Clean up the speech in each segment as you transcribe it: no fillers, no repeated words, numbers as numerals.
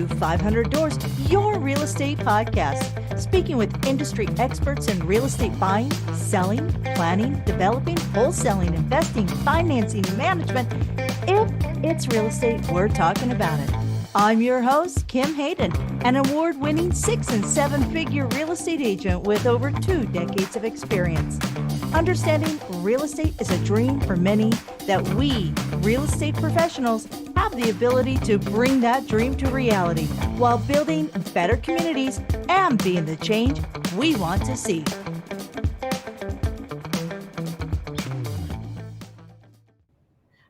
to 500 Doors, your real estate podcast. Speaking with industry experts in real estate buying, selling, planning, developing, wholesaling, investing, financing, and management. If it's real estate, we're talking about it. I'm your host, Kim Hayden, an award-winning 6- and 7-figure real estate agent with over 2 decades of experience. Understanding real estate is a dream for many, that we, real estate professionals, have the ability to bring that dream to reality while building better communities and being the change we want to see.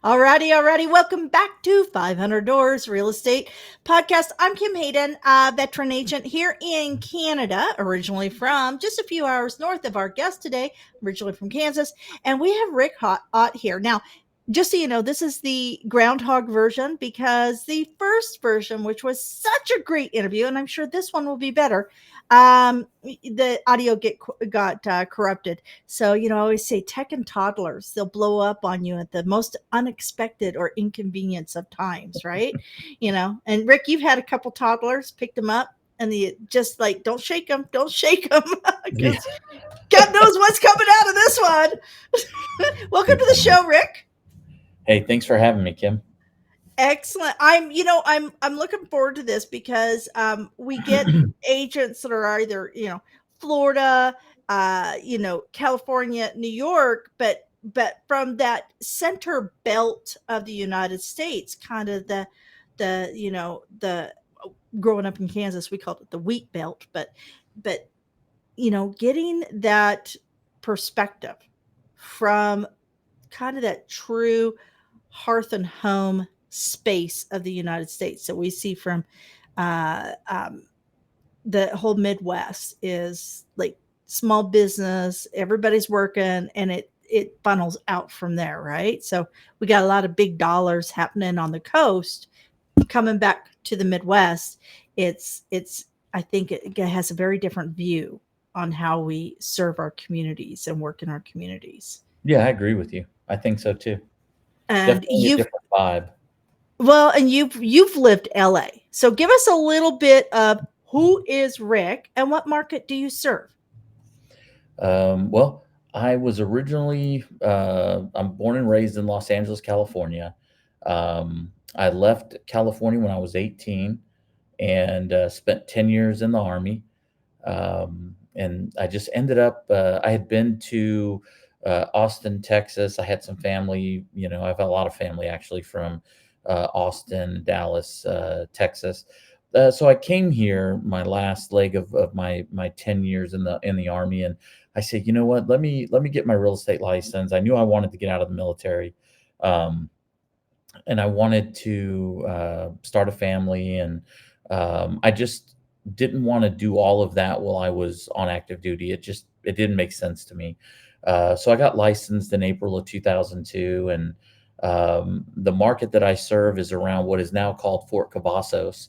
Alrighty. Welcome back to 500 Doors Real Estate Podcast. I'm Kim Hayden, a veteran agent here in Canada, originally from just a few hours north of our guest today, originally from Kansas. And we have Rick Ott here. Now, just so you know, this is the groundhog version because the first version, which was such a great interview, and I'm sure this one will be better, the audio got corrupted. So, I always say tech and toddlers, they'll blow up on you at the most unexpected or inconvenience of times, right? And Rick, you've had a couple toddlers, picked them up, and just like, don't shake them, because Yeah. God knows what's coming out of this one. Welcome to the show, Rick. Hey, thanks for having me, Kim. Excellent. I'm looking forward to this because we get agents that are either, Florida, California, New York, but from that center belt of the United States, kind of the growing up in Kansas, we called it the wheat belt, but getting that perspective from kind of that true hearth and home space of the United States that we see from uh, um, the whole Midwest is like small business, everybody's working, and it funnels out from there, right? So we got a lot of big dollars happening on the coast coming back to the Midwest. It's I think it has a very different view on how we serve our communities and work in our communities. Yeah, I agree with you. I think so too. And Definitely a different vibe. you've lived LA. So give us a little bit of who is Rick and what market do you serve? Well, I was originally, I'm born and raised in Los Angeles, California. I left California when I was 18 and spent 10 years in the Army. And I just ended up, I had been to Austin, Texas. I had some family, I have a lot of family actually from Austin, Dallas, Texas. So I came here, my last leg of my 10 years in the Army, and I said, you know what, let me get my real estate license. I knew I wanted to get out of the military. Um, and I wanted to start a family, and I just didn't want to do all of that while I was on active duty. It didn't make sense to me. So I got licensed in April of 2002, and the market that I serve is around what is now called Fort Cavazos,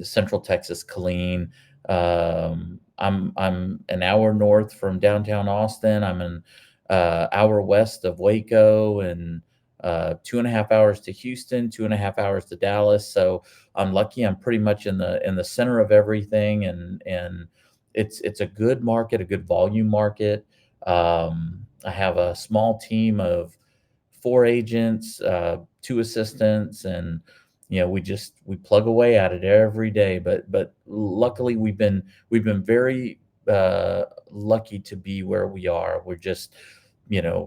Central Texas, Killeen. I'm an hour north from downtown Austin. I'm an hour west of Waco, and 2.5 hours to Houston, 2.5 hours to Dallas. So I'm lucky. I'm pretty much in the center of everything, and it's a good market, a good volume market. I have a small team of 4 agents, 2 assistants, and we plug away at it every day. But luckily we've been very lucky to be where we are. We're just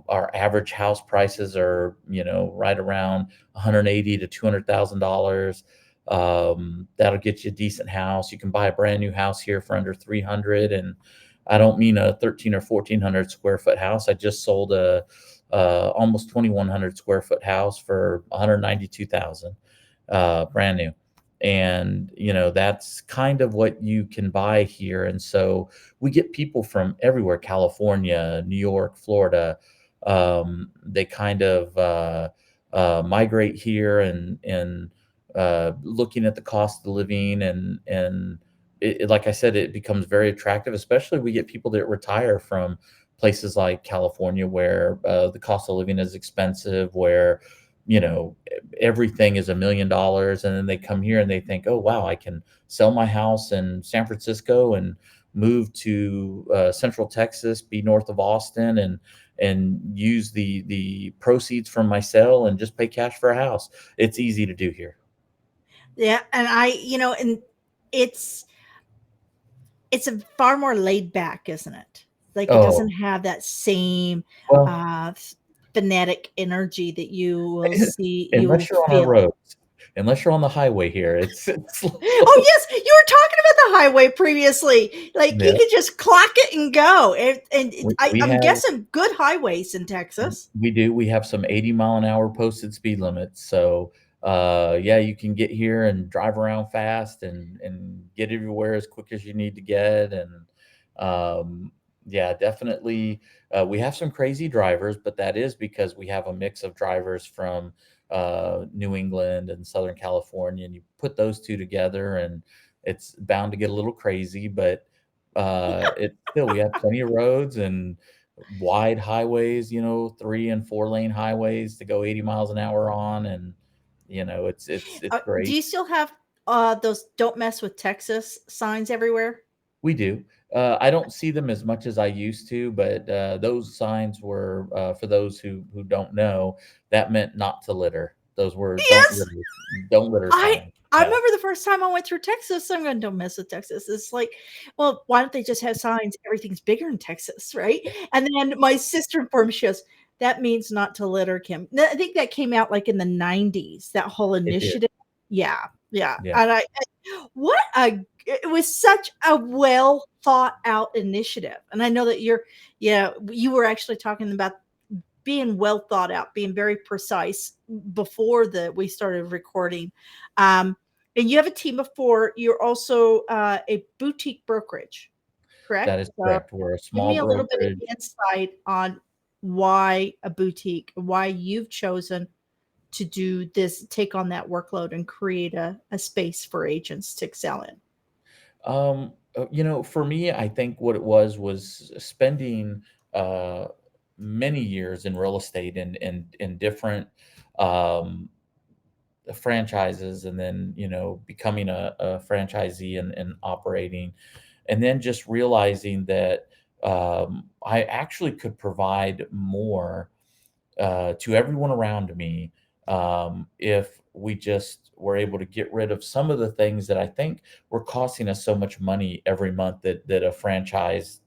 our average house prices are, right around 180 to $200,000. That'll get you a decent house. You can buy a brand new house here for under 300. And I don't mean a 13 or 1400 square foot house. I just sold a almost 2100 square foot house for 192,000, brand new. And that's kind of what you can buy here. And so we get people from everywhere: California, New York, Florida. They kind of migrate here, and looking at the cost of living, and like I said, it becomes very attractive. Especially we get people that retire from places like California, where the cost of living is expensive, where you know, everything is $1 million, and then they come here and they think, oh wow, I can sell my house in San Francisco and move to Central Texas, be north of Austin, and use the proceeds from my sale and just pay cash for a house. It's easy to do here. Yeah, and and it's it's a far more laid back, isn't it? Like, it doesn't Oh have that same, well, uh, phonetic energy that you will unless you're on our feel. roads, unless you're on the highway here, it's Oh, yes, you were talking about the highway previously. Like, you yeah. could just clock it and go, and We I'm have guessing good highways in Texas. We do. We have some 80-mile-an-hour posted speed limits. So, yeah, you can get here and drive around fast and get everywhere as quick as you need to get. And yeah, definitely, we have some crazy drivers, but that is because we have a mix of drivers from New England and Southern California, and you put those two together, and it's bound to get a little crazy. But it's still we have plenty of roads and wide highways, 3 and 4 lane highways to go 80 miles an hour on, and, it's Do great. you still have, those "Don't mess with Texas" signs everywhere? We do. I don't see them as much as I used to, but, those signs were, for those who don't know, that meant not to litter. Those were Yes! don't litter I signs. I Yeah, remember the first time I went through Texas, I'm going, "Don't mess with Texas." It's like, well, why don't they just have signs, "Everything's bigger in Texas," right? And then my sister informed me, she goes, "That means not to litter, Kim." I think that came out, like, in the '90s, that whole it did. initiative. Yeah, yeah, Yeah, and what a it was such a well thought out initiative, and I know that yeah, you were actually talking about being well thought out, being very precise before we started recording. Um, and you have a team of four. You're also a boutique brokerage, that correct? is So correct. We're a give small me a little bit of brokerage. insight on why a boutique, why you've chosen to do this, take on that workload and create a space for agents to excel in. For me, I think what it was spending uh, many years in real estate and in different um, franchises, and then becoming a franchisee and operating, and then just realizing that I actually could provide more to everyone around me if we just were able to get rid of some of the things that I think were costing us so much money every month that a franchise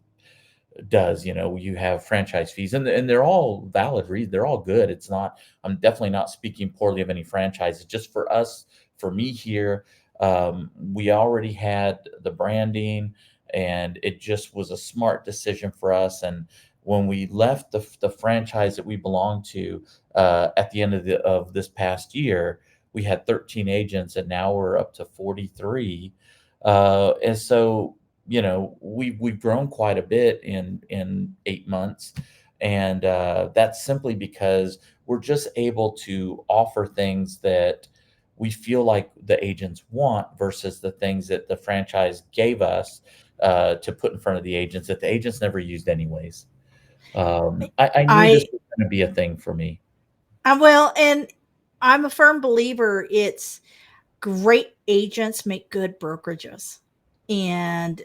does. You have franchise fees, and they're all valid reasons. They're all good. It's not. I'm definitely not speaking poorly of any franchise. It's just for us, for me here. We already had the branding, and it just was a smart decision for us. And when we left the franchise that we belonged to at the end of this past year, we had 13 agents, and now we're up to 43. And so we've grown quite a bit in 8 months, and that's simply because we're just able to offer things that we feel like the agents want versus the things that the franchise gave us to put in front of the agents that the agents never used anyways. I knew this I was going to be a thing for me. well, and I'm a firm believer it's great agents make good brokerages. And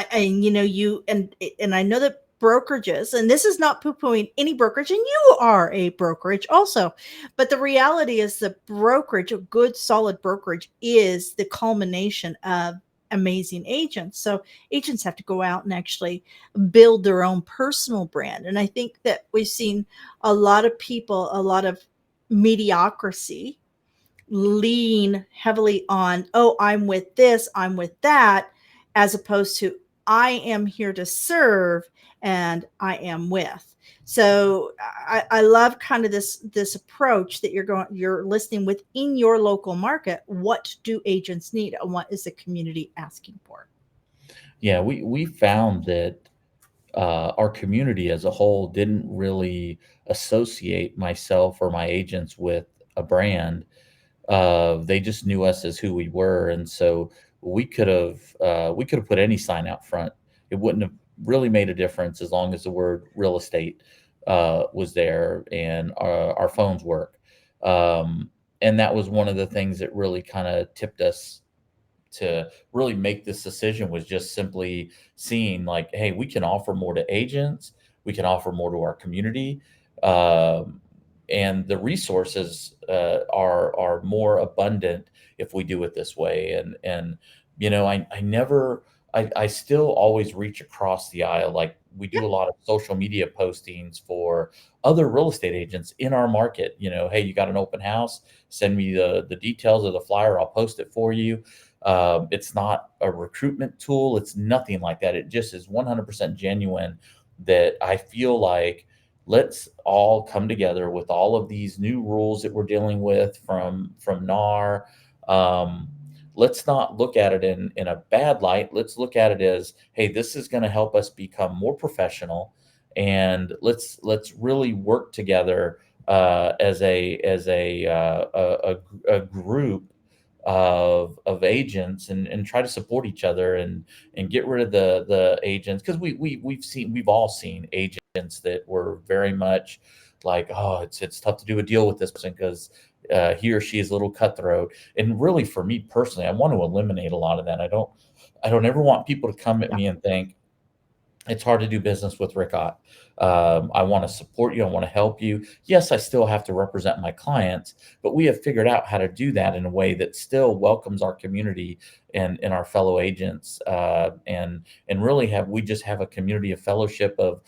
and I know that brokerages, and this is not poo-pooing any brokerage, and you are a brokerage also, but the reality is the brokerage, a good solid brokerage, is the culmination of amazing agents. So agents have to go out and actually build their own personal brand. And I think that we've seen a lot of people, a lot of mediocrity lean heavily on, oh, I'm with this, I'm with that, as opposed to, I am here to serve and I am with. So I love kind of this approach that you're listening within your local market. What do agents need and what is the community asking for? Yeah, we found that our community as a whole didn't really associate myself or my agents with a brand. They just knew us as who we were, and so we could have put any sign out front. It wouldn't have really made a difference as long as the word real estate was there and our phones work. Um, and that was one of the things that really kind of tipped us to really make this decision, was just simply seeing like, hey, we can offer more to agents, we can offer more to our community, um, and the resources are more abundant if we do it this way. And I never, I still always reach across the aisle. Like, we do a lot of social media postings for other real estate agents in our market. Hey, you got an open house? Send me the details of the flyer. I'll post it for you. It's not a recruitment tool. It's nothing like that. It just is 100% genuine, that I feel like, let's all come together with all of these new rules that we're dealing with from NAR. Um, let's not look at it in a bad light. Let's look at it as, hey, this is going to help us become more professional, and let's really work together as a group of agents, and try to support each other, and get rid of the agents, because we've all seen agents that were very much like, oh, it's tough to do a deal with this person because he or she is a little cutthroat. And really, for me personally, I want to eliminate a lot of that. I don't ever want people to come at Yeah. me and think it's hard to do business with Rick Ott. I want to support you. I want to help you. Yes, I still have to represent my clients, but we have figured out how to do that in a way that still welcomes our community and our fellow agents. And really, we just have a community of fellowship of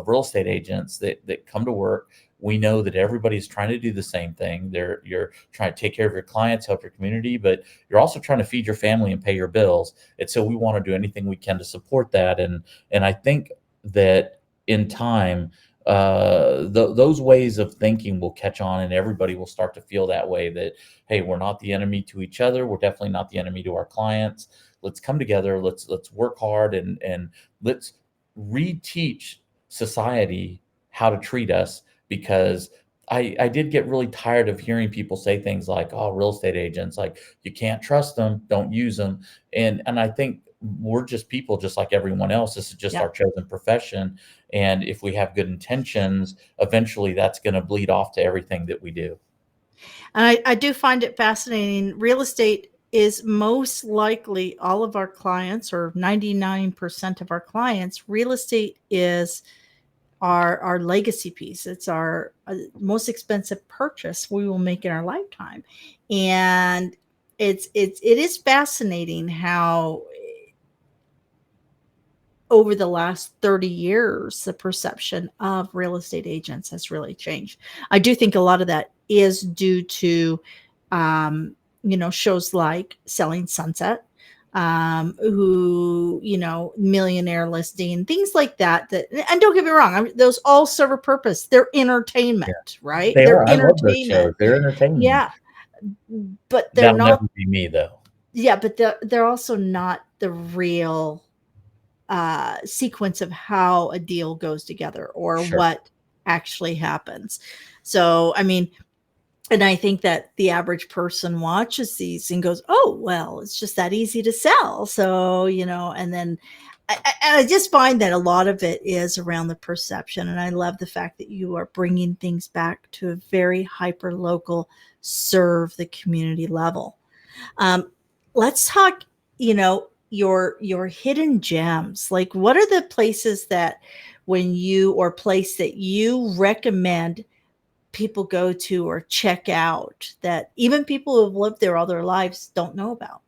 real estate agents that come to work. We know that everybody's trying to do the same thing. You're trying to take care of your clients, help your community, but you're also trying to feed your family and pay your bills. And so we want to do anything we can to support that. And I think that in time, those ways of thinking will catch on, and everybody will start to feel that way, that, hey, we're not the enemy to each other. We're definitely not the enemy to our clients. Let's come together. Let's work hard, and let's reteach society how to treat us, because I did get really tired of hearing people say things like, oh, real estate agents, like, you can't trust them, don't use them. And I think we're just people just like everyone else. This is just Yeah. our chosen profession. And if we have good intentions, eventually that's going to bleed off to everything that we do. And I do find it fascinating. Real estate is most likely all of our clients, or 99% of our clients, real estate is our legacy piece. It's our most expensive purchase we will make in our lifetime. And it is fascinating how over the last 30 years, the perception of real estate agents has really changed. I do think a lot of that is due to, shows like Selling Sunset, millionaire listing, things like that. And don't get me wrong, those all serve a purpose. They're Yeah, entertainment, right? they They're are. I love those entertainment. shows. They're entertaining. Yeah, but they're That'll not. never be me, though. Yeah, but they're also not the real sequence of how a deal goes together or Sure. what actually happens. So, I mean, and I think that the average person watches these and goes, "Oh, well, it's just that easy to sell." So, and then I just find that a lot of it is around the perception. And I love the fact that you are bringing things back to a very hyper local, serve the community level. Um, let's talk, your hidden gems. Like, what are the places that or place that you recommend people go to or check out that even people who have lived there all their lives don't know about?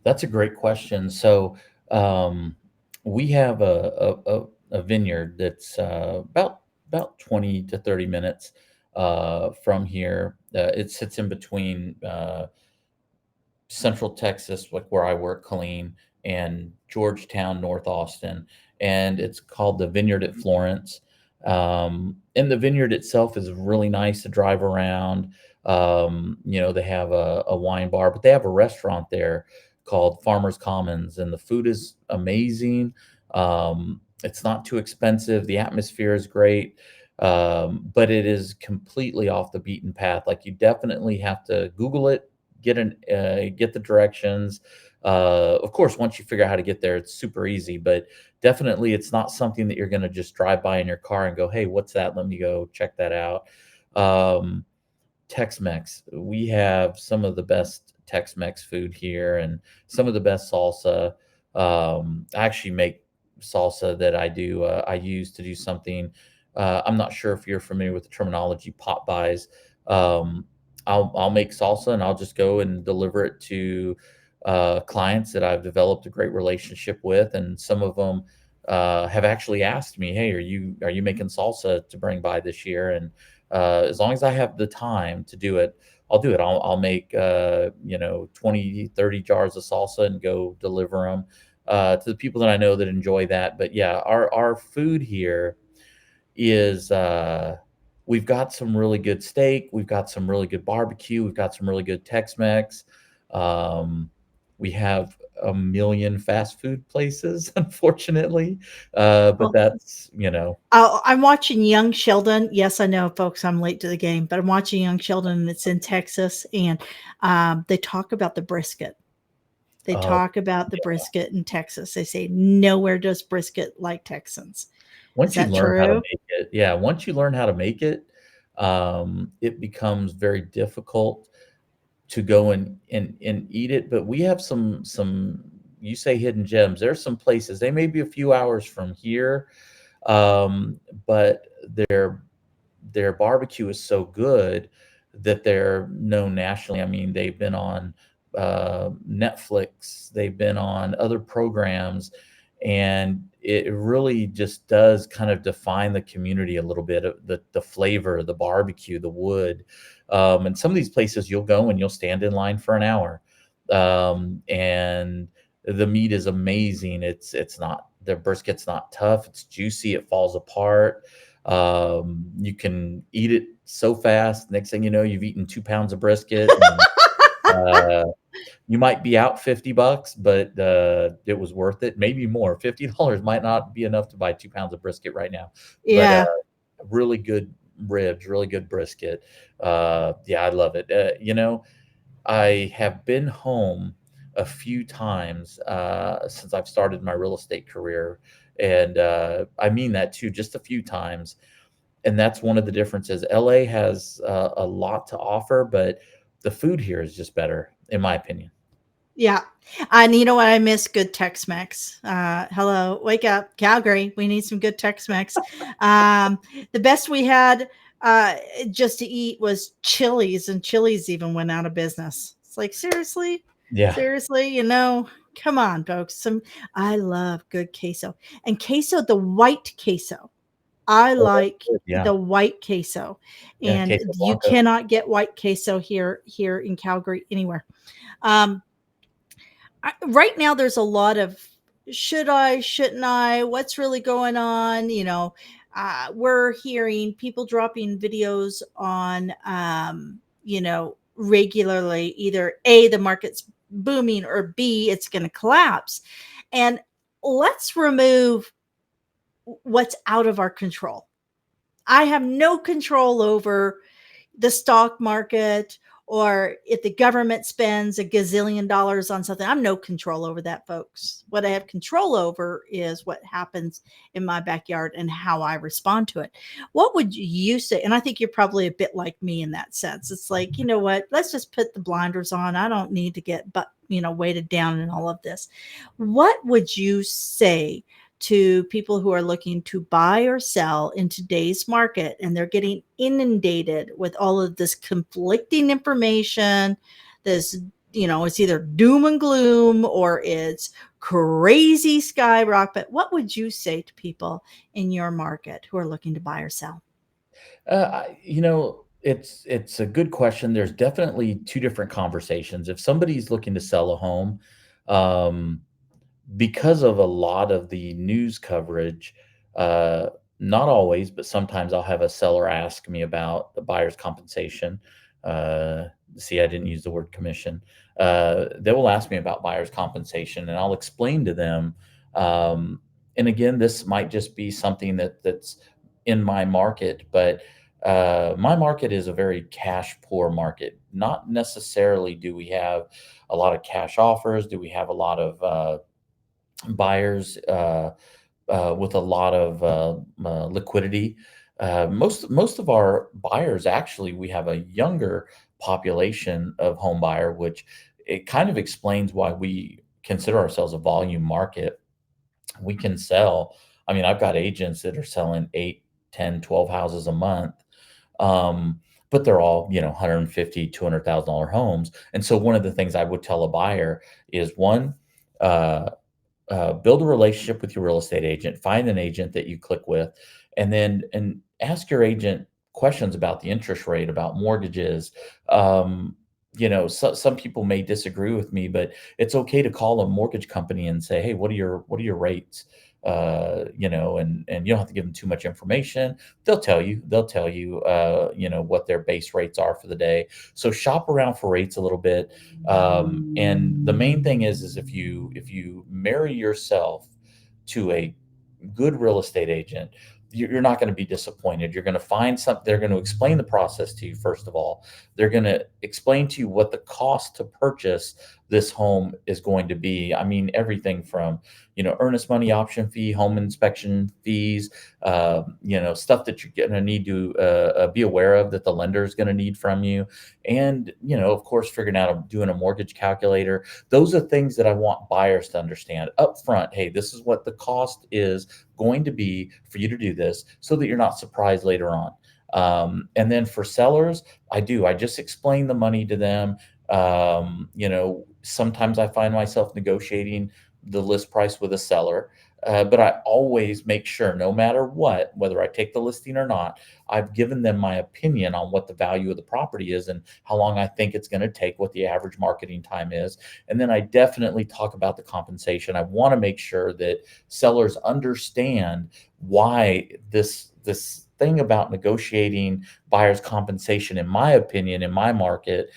That's a great question. So, um, we have a vineyard that's about 20 to 30 minutes from here. It sits in between Central Texas, like where I work, Killeen, and Georgetown, North Austin, and it's called the Vineyard at Florence. And the vineyard itself is really nice to drive around. They have a wine bar, but they have a restaurant there called Farmers Commons, and the food is amazing. It's not too expensive. The atmosphere is great. But it is completely off the beaten path. Like, you definitely have to Google it, get the directions. Of course, once you figure out how to get there, it's super easy. But definitely, it's not something that you're going to just drive by in your car and go, "Hey, what's that? Let me go check that out." Um, Tex-Mex. We have some of the best Tex-Mex food here and some of the best salsa. I actually make salsa that I use to do something. I'm not sure if you're familiar with the terminology pot buys. Um, I'll make salsa and I'll just go and deliver it to clients that I've developed a great relationship with, and some of them have actually asked me, "Hey, are you making salsa to bring by this year?" And as long as I have the time to do it, I'll do it. I'll make, 20, 30 jars of salsa and go deliver them to the people that I know that enjoy that. But yeah, our food here is, we've got some really good steak, we've got some really good barbecue, we've got some really good Tex-Mex. Um, we have a million fast food places, unfortunately, but Well, that's. I'm watching Young Sheldon. Yes, I know, folks, I'm late to the game, but I'm watching Young Sheldon, and it's in Texas, and they talk about the brisket. They Oh, talk about the brisket in Texas. They say nowhere does brisket like Texans. Is once you that learn how to true? make it, yeah, once you learn how to make it, it becomes very difficult to go and eat it. But we have some, you say hidden gems. There's some places, they may be a few hours from here, but their their barbecue is so good that they're known nationally. I mean, they've been on Netflix, they've been on other programs, and it really just does kind of define the community a little bit. The flavor, the barbecue, the wood, and some of these places you'll go and you'll stand in line for an hour, and the meat is amazing. It's not, the brisket's not tough. It's juicy. It falls apart. You can eat it so fast. Next thing you know, you've eaten 2 pounds of brisket, and uh, you might be out $50, but it was worth it. Maybe more. $50 might not be enough to buy 2 pounds of brisket right now, but Yeah. really good ribs, really good brisket. Yeah, I love it. I have been home a few times since I've started my real estate career, and I mean that too, just a few times. And that's one of the differences. LA has a lot to offer, but the food here is just better, in my opinion. Yeah. And you know what? I miss good Tex-Mex. Hello, wake up, Calgary. We need some good Tex-Mex. Um, the best we had uh, just to eat was Chili's, and Chili's even went out of business. It's like, seriously? Yeah. Seriously? Come on, folks. I love good queso. And queso, the white queso. I Oh, that's like good. Yeah. the white queso. Yeah. And Queso you blanco. cannot get white queso here in Calgary anywhere. Um, right now there's a lot of should I, shouldn't I, what's really going on, we're hearing people dropping videos on regularly, either A, the market's booming, or B, it's going to collapse. And let's remove what's out of our control. I have no control over the stock market, or if the government spends a gazillion dollars on something. I'm no control over that, folks. What I have control over is what happens in my backyard and how I respond to it. What would you say? And I think you're probably a bit like me in that sense. It's like, you know what, let's just put the blinders on. I don't need to get weighted down in all of this. What would you say to people who are looking to buy or sell in today's market, and they're getting inundated with all of this conflicting information? This, it's either doom and gloom or it's crazy skyrocket. What would you say to people in your market who are looking to buy or sell? It's a good question. There's definitely two different conversations. If somebody's looking to sell a home, um, because of a lot of the news coverage, uh, not always, but sometimes I'll have a seller ask me about the buyer's compensation. Uh, See, I didn't use the word commission. They will ask me about buyer's compensation, and I'll explain to them. And again, this might just be something that's in my market, but my market is a very cash poor market. Not necessarily do we have a lot of cash offers, do we have a lot of buyers with a lot of liquidity. Most of our buyers, actually, we have a younger population of home buyer, which it kind of explains why we consider ourselves a volume market. We can sell. I mean, I've got agents that are selling 8, 10, 12 houses a month. Um, but they're all, 150, $200,000 homes. And so one of the things I would tell a buyer is one, uh, build a relationship with your real estate agent, find an agent that you click with, and ask your agent questions about the interest rate, about mortgages. Um, some people may disagree with me, but it's okay to call a mortgage company and say, "Hey, what are your rates?" And you don't have to give them too much information. They'll tell you what their base rates are for the day. So shop around for rates a little bit. And the main thing is if you marry yourself to a good real estate agent, you're not going to be disappointed. You're going to find something. They're going to explain the process to you. First of all, they're going to explain to you what the cost to purchase this home is going to be. I mean, everything from earnest money option fee, home inspection fees, stuff that you're going to need to be aware of that the lender is going to need from you, and of course, figuring out doing a mortgage calculator. Those are things that I want buyers to understand up front. Hey, this is what the cost is going to be for you to do this, so that you're not surprised later on. And then for sellers, I just explain the money to them. Sometimes I find myself negotiating the list price with a seller. But I always make sure, no matter what, whether I take the listing or not, I've given them my opinion on what the value of the property is and how long I think it's going to take, what the average marketing time is. And then I definitely talk about the compensation. I want to make sure that sellers understand why this thing about negotiating buyers' compensation, in my opinion, in my market,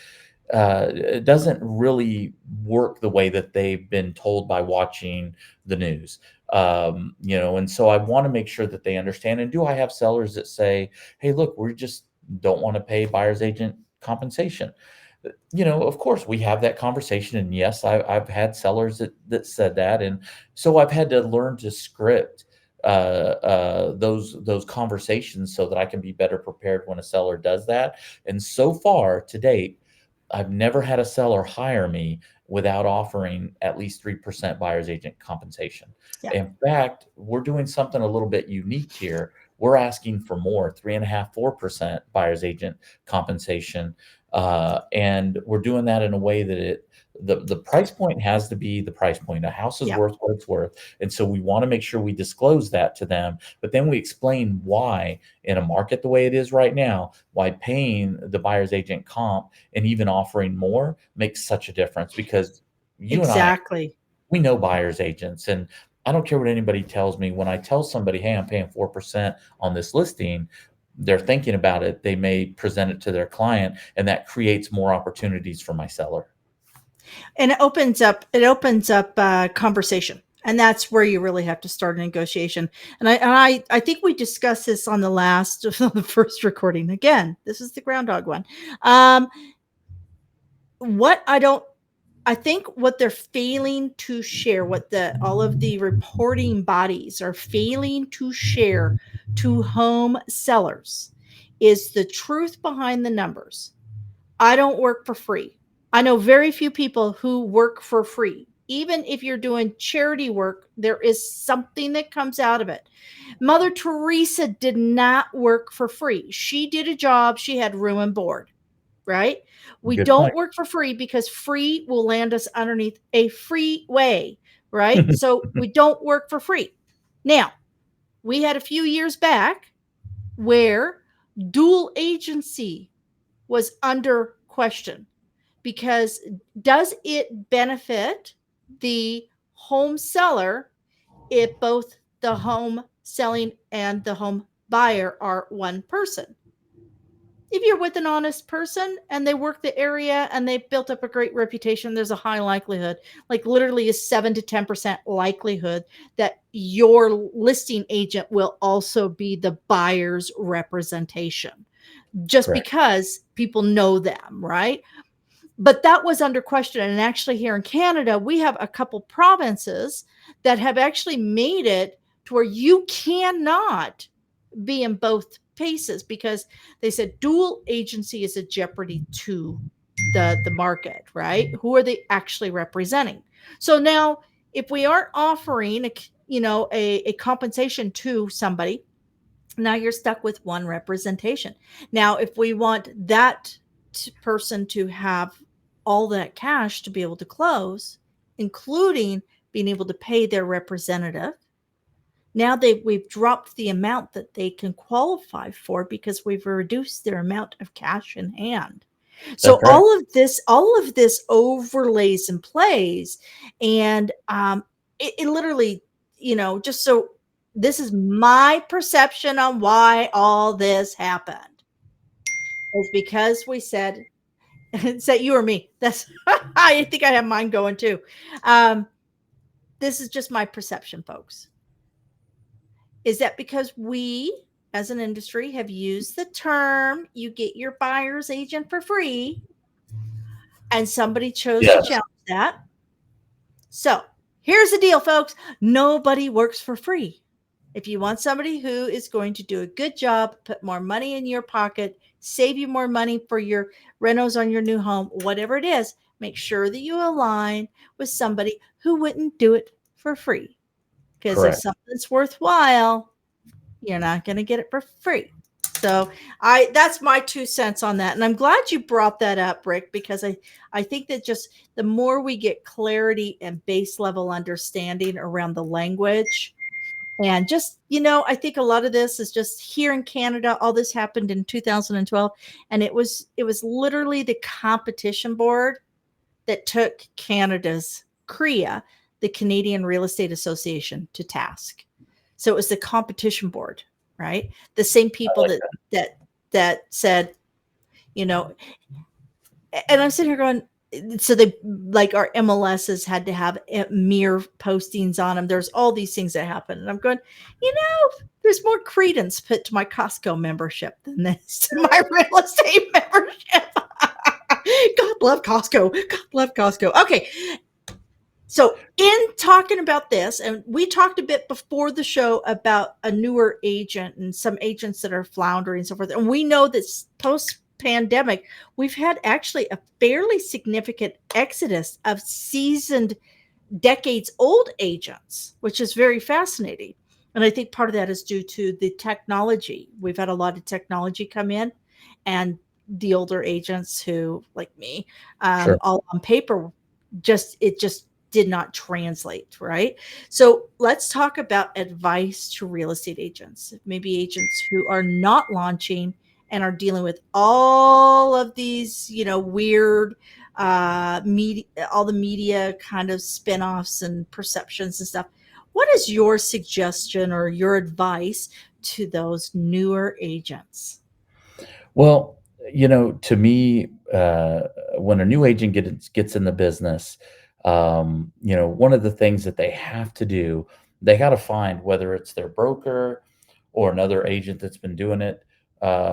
it doesn't really work the way that they've been told by watching the news. And so I want to make sure that they understand. And do I have sellers that say, "Hey, look, we just don't want to pay buyer's agent compensation"? Of course, we have that conversation, and yes, I've had sellers that said that, and so I've had to learn to script those conversations so that I can be better prepared when a seller does that. And so far to date, I've never had a seller hire me without offering at least 3% buyer's agent compensation. Yeah. In fact, we're doing something a little bit unique here. We're asking for more, 3.5, 4% buyer's agent compensation. And we're doing that in a way that the price point has to be the price point. A house is Yeah. worth what it's worth. And so we want to make sure we disclose that to them, but then we explain why, in a market the way it is right now, why paying the buyer's agent comp and even offering more makes such a difference, because you and I, Exactly. we know buyers agents, and I don't care what anybody tells me. When I tell somebody, "Hey, I'm paying 4% on this listing," they're thinking about it. They may present it to their client, and that creates more opportunities for my seller. And it opens up conversation. And that's where you really have to start a negotiation. And I think we discussed this on the last on the first recording. Again, this is the groundhog one. Um, what I don't I think what they're failing to share, what the all of the reporting bodies are failing to share to home sellers, is the truth behind the numbers. I don't work for free. I know very few people who work for free. Even if you're doing charity work, there is something that comes out of it. Mother Teresa did not work for free. She did a job, she had room and board, right? We Good don't point. work for free because free will land us underneath a freeway, right? So we don't work for free. Now, we had a few years back where dual agency was under question, because does it benefit the home seller if both the home selling and the home buyer are one person? If you're with an honest person and they work the area and they've built up a great reputation, there's a high likelihood, like literally a 7 to 10% likelihood, that your listing agent will also be the buyer's representation, just Correct. because people know them, right? But that was under question. And actually, here in Canada, we have a couple provinces that have actually made it to where you cannot be in both paces because they said dual agency is a jeopardy to the market, right? Who are they actually representing? So now, if we aren't offering a compensation to somebody, now you're stuck with one representation. Now, if we want that person to have all that cash to be able to close, including being able to pay their representative, now we've dropped the amount that they can qualify for because we've reduced their amount of cash in hand. That's So correct. all of this overlays and plays, and it literally, just so this is my perception on why all this happened is because we said, say you or me. That's I think I have mine going too. Um, this is just my perception, folks. Is that because we, as an industry, have used the term "you get your buyer's agent for free," and somebody chose to Yes, challenge that. So here's the deal, folks: nobody works for free. If you want somebody who is going to do a good job, put more money in your pocket, save you more money for your renos on your new home, whatever it is, make sure that you align with somebody who wouldn't do it for free. Because if correct. something's worthwhile, you're not going to get it for free. So I that's my 2 cents on that. And I'm glad you brought that up, Rick, because I think that just the more we get clarity and base level understanding around the language, and just, I think a lot of this is just here in Canada. All this happened in 2012, and it was literally the competition board that took Canada's CREA, the Canadian Real Estate Association, to task. So it was the competition board, right? The same I people like that said, you know, and I'm sitting here going, so they, like, our MLSs had to have mere postings on them. There's all these things that happen, and I'm going, there's more credence put to my Costco membership than this to my real estate membership. God love Costco. God love Costco. Okay, so, in talking about this, and we talked a bit before the show about a newer agent and some agents that are floundering and so forth. And we know that post pandemic, we've had actually a fairly significant exodus of seasoned, decades old agents, which is very fascinating. And I think part of that is due to the technology. We've had a lot of technology come in, and the older agents who, like me, sure. all on paper, it just did not translate, right? So let's talk about advice to real estate agents, maybe agents who are not launching and are dealing with all of these, weird media, all the media kind of spin-offs and perceptions and stuff. What is your suggestion or your advice to those newer agents? Well, to me, when a new agent gets in the business, one of the things that they have to do, they got to find whether it's their broker or another agent that's been doing it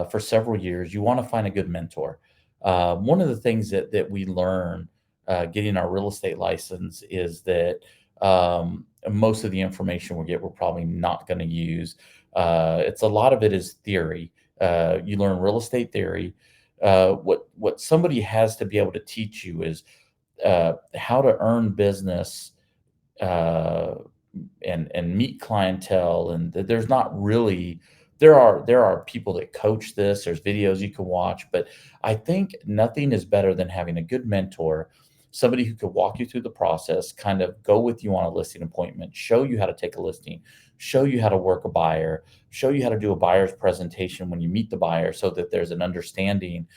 for several years. You want to find a good mentor. One of the things that we learn getting our real estate license is that most of the information we get, we're probably not going to use. It's a lot of it is theory. You learn real estate theory. What somebody has to be able to teach you is how to earn business uh, and meet clientele. And there's not really there are people that coach this. There's videos you can watch, but I think nothing is better than having a good mentor, somebody who could walk you through the process, kind of go with you on a listing appointment, show you how to take a listing, show you how to work a buyer, show you how to do a buyer's presentation when you meet the buyer, so that there's an understanding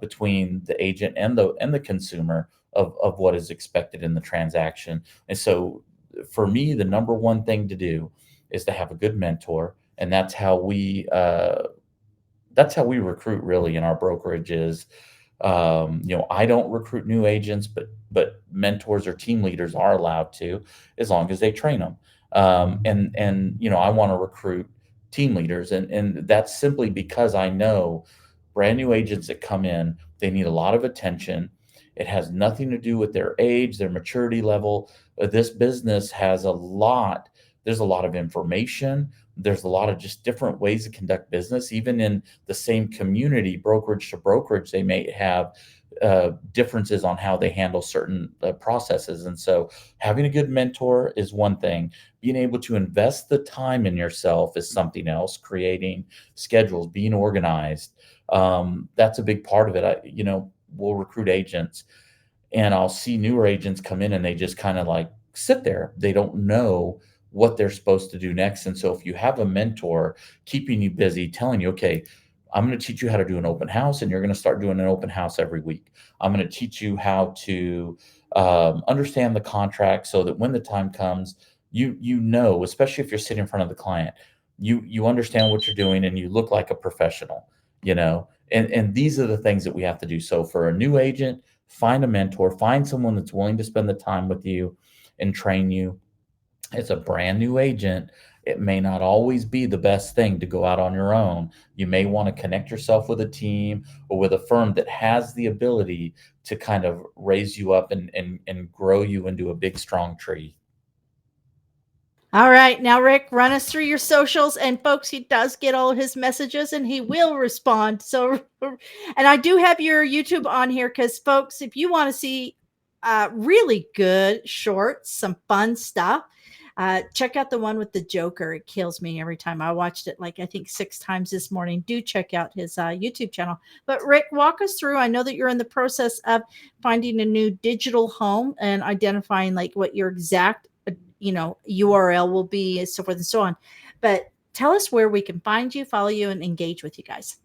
between the agent and the consumer of what is expected in the transaction. And so for me, the number one thing to do is to have a good mentor, and that's how we recruit really in our brokerages. I don't recruit new agents, but mentors or team leaders are allowed to, as long as they train them. And I want to recruit team leaders, and that's simply because I know brand new agents that come in, they need a lot of attention. It has nothing to do with their age, their maturity level. This business has a lot there's a lot of information. There's a lot of just different ways to conduct business. Even in the same community, brokerage to brokerage, they may have differences on how they handle certain processes. And so, having a good mentor is one thing. Being able to invest the time in yourself is something else. Creating schedules, being organized, that's a big part of it. We'll recruit agents, and I'll see newer agents come in and they just kind of like sit there. They don't know what they're supposed to do next. And so if you have a mentor keeping you busy, telling you, okay, I'm going to teach you how to do an open house, and you're going to start doing an open house every week. I'm going to teach you how to understand the contract so that when the time comes, you know, especially if you're sitting in front of the client, you understand what you're doing and you look like a professional, you know. And these are the things that we have to do. So for a new agent, find a mentor, find someone that's willing to spend the time with you and train you. As a brand new agent, it may not always be the best thing to go out on your own. You may want to connect yourself with a team or with a firm that has the ability to kind of raise you up and grow you into a big, strong tree. All right. Now, Rick, run us through your socials. And folks, he does get all his messages and he will respond. So, and I do have your YouTube on here because, folks, if you want to see really good shorts, some fun stuff, check out the one with the Joker. It kills me every time. I watched it like I think 6 times this morning. Do check out his YouTube channel. But, Rick, walk us through. I know that you're in the process of finding a new digital home and identifying like what your exact URL will be, and so forth and so on. But tell us where we can find you, follow you, and engage with you guys.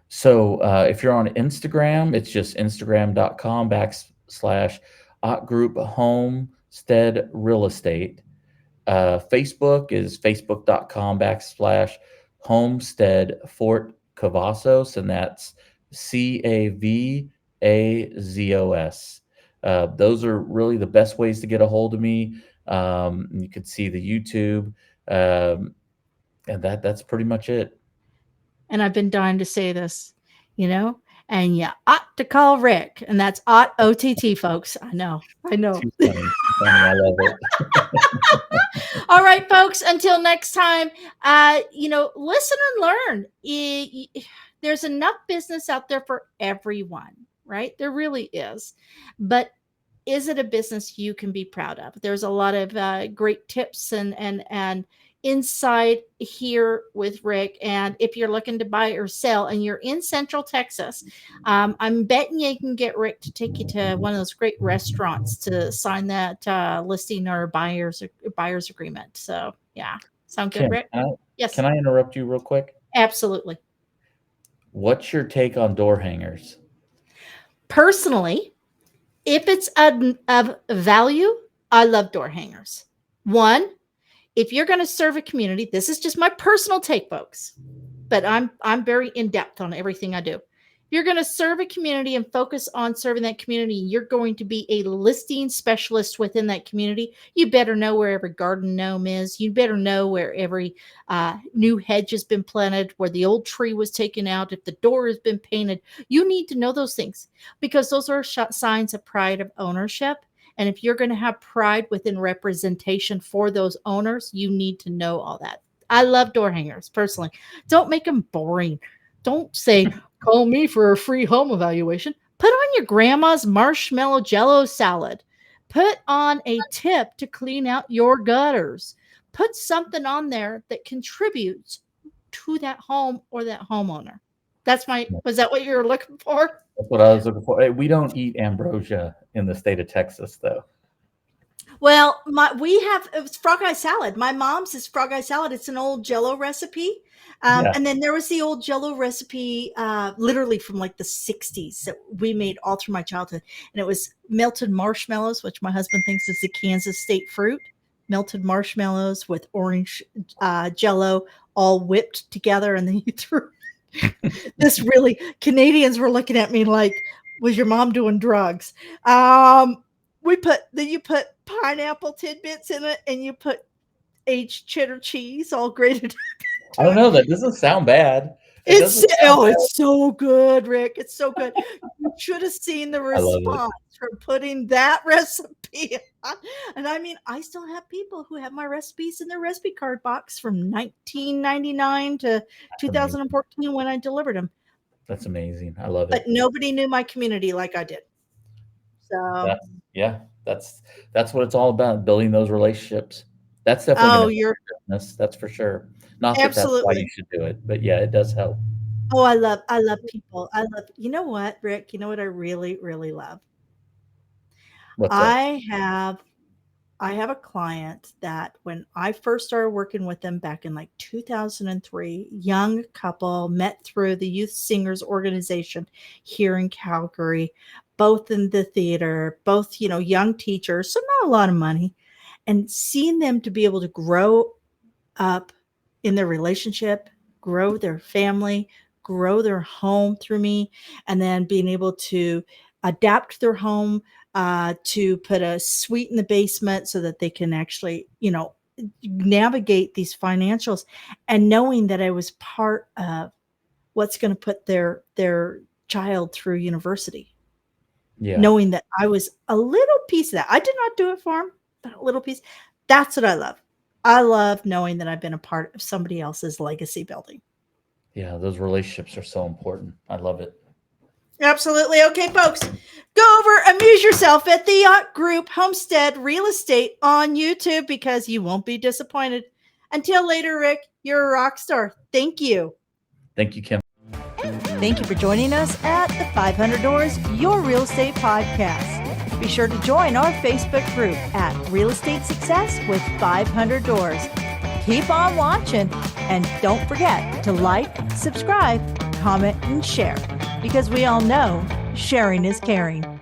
So if you're on Instagram, it's just instagram.com/, Group Homestead Real Estate. Facebook is facebook.com/ Homestead Fort Cavazos, and that's Cavazos. Those are really the best ways to get a hold of me. You can see the YouTube, and that's pretty much it. And I've been dying to say this, you know, and you ought to call Rick, and that's ought OTT, folks. I know, I know. Too funny, too funny. I love it. All right, folks. Until next time, listen and learn. There's enough business out there for everyone, right? There really is. But is it a business you can be proud of? There's a lot of great tips and insight here with Rick. And if you're looking to buy or sell and you're in Central Texas, I'm betting you can get Rick to take you to one of those great restaurants to sign that listing or buyer's agreement. So yeah, sound good, Kim, Rick? Yes, can I interrupt you real quick? absolutely. What's your take on door hangers? Personally, if it's of value, I love door hangers. One, if you're going to serve a community, this is just my personal take, folks, but I'm very in depth on everything I do. If you're going to serve a community and focus on serving that community, you're going to be a listing specialist within that community. You better know where every garden gnome is. You better know where every new hedge has been planted, where the old tree was taken out, if the door has been painted. You need to know those things because those are signs of pride of ownership. And if you're going to have pride within representation for those owners, you need to know all that. I love door hangers personally. Don't make them boring. Don't say, call me for a free home evaluation. Put on your grandma's marshmallow jello salad. Put on a tip to clean out your gutters. Put something on there that contributes to that home or that homeowner. Was that what you were looking for? That's what I was looking for. Hey, we don't eat ambrosia in the state of Texas, though. Well, it was frog eye salad. My mom's is frog eye salad. It's an old Jello recipe, Yeah. and then there was the old Jello recipe, literally from like the '60s that we made all through my childhood, and it was melted marshmallows, which my husband thinks is the Kansas state fruit. Melted marshmallows with orange Jello, all whipped together, and then you threw. This really Canadians were looking at me like, "Was your mom doing drugs?" You put pineapple tidbits in it, and you put aged cheddar cheese, all grated. I don't know. That doesn't sound bad. It doesn't sound bad. It's so good, Rick. It's so good. You should have seen the I love it. response for putting that recipe on. And I mean, I still have people who have my recipes in their recipe card box from 1999 to That's amazing. 2014 when I delivered them. That's amazing. I love But it. nobody knew my community like I did. So, That's yeah, that's what it's all about, building those relationships. That's definitely oh, gonna help you're your business, that's for sure. Not that that's why you absolutely. should do it, but yeah, it does help. Oh, I love people. I love, you know what, Rick? You know what I really, really love? What's that? I have I have a client that when I first started working with them back in like 2003, young couple met through the Youth Singers Organization here in Calgary, both in the theater, both, young teachers, so not a lot of money. And seeing them to be able to grow up in their relationship, grow their family, grow their home through me, and then being able to adapt their home to put a suite in the basement so that they can actually, navigate these financials, and knowing that I was part of what's going to put their child through university, Yeah. knowing that I was a little piece of that. I did not do it for him, but a little piece. That's what I love. I love knowing that I've been a part of somebody else's legacy building. Yeah, those relationships are so important. I love it. Absolutely. Okay, folks, go over, amuse yourself at the Yacht Group Homestead Real Estate on YouTube because you won't be disappointed. Until later, Rick, you're a rock star. Thank you. Thank you, Kim. Thank you for joining us at the 500 Doors Your Real Estate Podcast. Be sure to join our Facebook group at Real Estate Success with 500 Doors. Keep on watching, and don't forget to like, subscribe, comment, and share, because we all know sharing is caring.